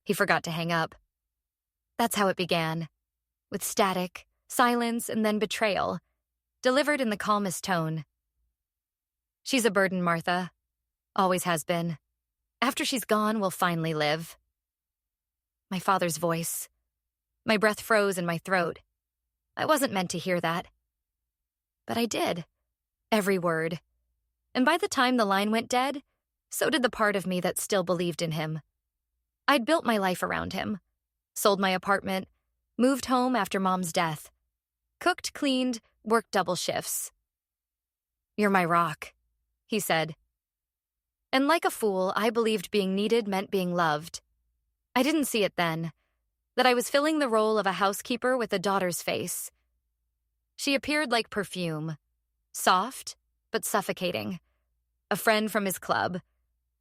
He forgot to hang up. That's how it began, with static, silence, and then betrayal, delivered in the calmest tone. She's a burden, Martha. Always has been. After she's gone, we'll finally live. My father's voice. My breath froze in my throat. I wasn't meant to hear that. But I did. Every word. And by the time the line went dead, so did the part of me that still believed in him. I'd built my life around him. Sold my apartment, moved home after Mom's death. Cooked, cleaned, worked double shifts. "You're my rock," he said. And like a fool, I believed being needed meant being loved. I didn't see it then, that I was filling the role of a housekeeper with a daughter's face. She appeared like perfume, soft but suffocating. A friend from his club.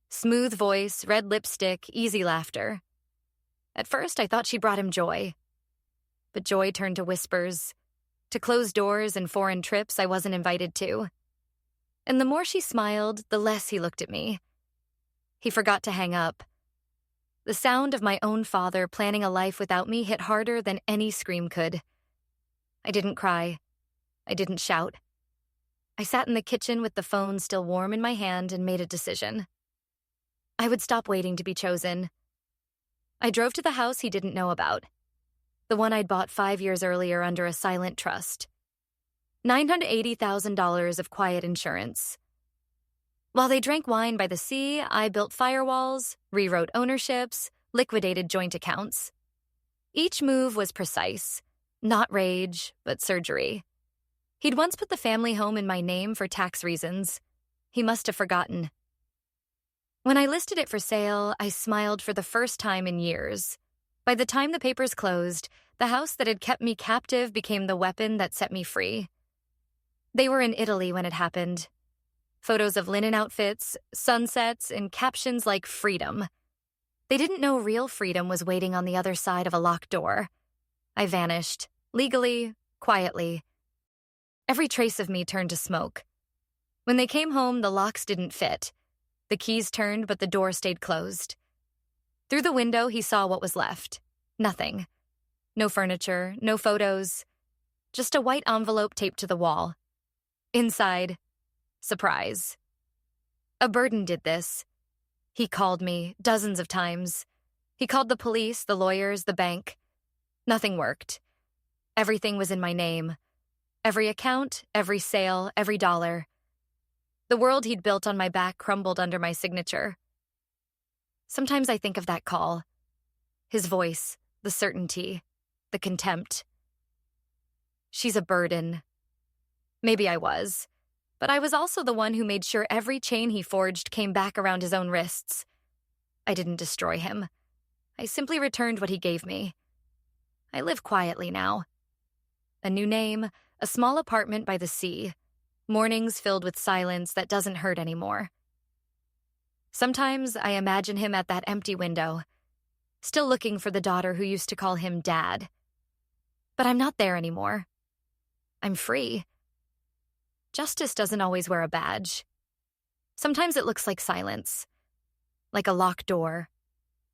Smooth voice, red lipstick, easy laughter. At first, I thought she brought him joy. But joy turned to whispers, to closed doors and foreign trips I wasn't invited to. And the more she smiled, the less he looked at me. He forgot to hang up. The sound of my own father planning a life without me hit harder than any scream could. I didn't cry. I didn't shout. I sat in the kitchen with the phone still warm in my hand and made a decision. I would stop waiting to be chosen. I drove to the house he didn't know about, the one I'd bought 5 years earlier under a silent trust. $980,000 of quiet insurance. While they drank wine by the sea, I built firewalls, rewrote ownerships, liquidated joint accounts. Each move was precise, not rage, but surgery. He'd once put the family home in my name for tax reasons. He must have forgotten. When I listed it for sale, I smiled for the first time in years. By the time the papers closed, the house that had kept me captive became the weapon that set me free. They were in Italy when it happened. Photos of linen outfits, sunsets, and captions like freedom. They didn't know real freedom was waiting on the other side of a locked door. I vanished, legally, quietly. Every trace of me turned to smoke. When they came home, the locks didn't fit. The keys turned, but the door stayed closed. Through the window, he saw what was left. Nothing. No furniture, no photos. Just a white envelope taped to the wall. Inside, surprise. A burden did this. He called me dozens of times. He called the police, the lawyers, the bank. Nothing worked. Everything was in my name. Every account, every sale, every dollar. The world he'd built on my back crumbled under my signature. Sometimes I think of that call. His voice, the certainty, the contempt. She's a burden. Maybe I was, but I was also the one who made sure every chain he forged came back around his own wrists. I didn't destroy him. I simply returned what he gave me. I live quietly now. A new name, a small apartment by the sea. Mornings filled with silence that doesn't hurt anymore. Sometimes I imagine him at that empty window, still looking for the daughter who used to call him Dad. But I'm not there anymore. I'm free. Justice doesn't always wear a badge. Sometimes it looks like silence, like a locked door,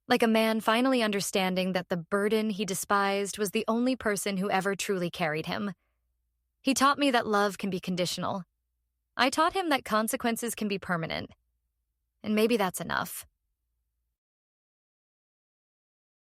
like a man finally understanding that the burden he despised was the only person who ever truly carried him. He taught me that love can be conditional. I taught him that consequences can be permanent. And maybe that's enough.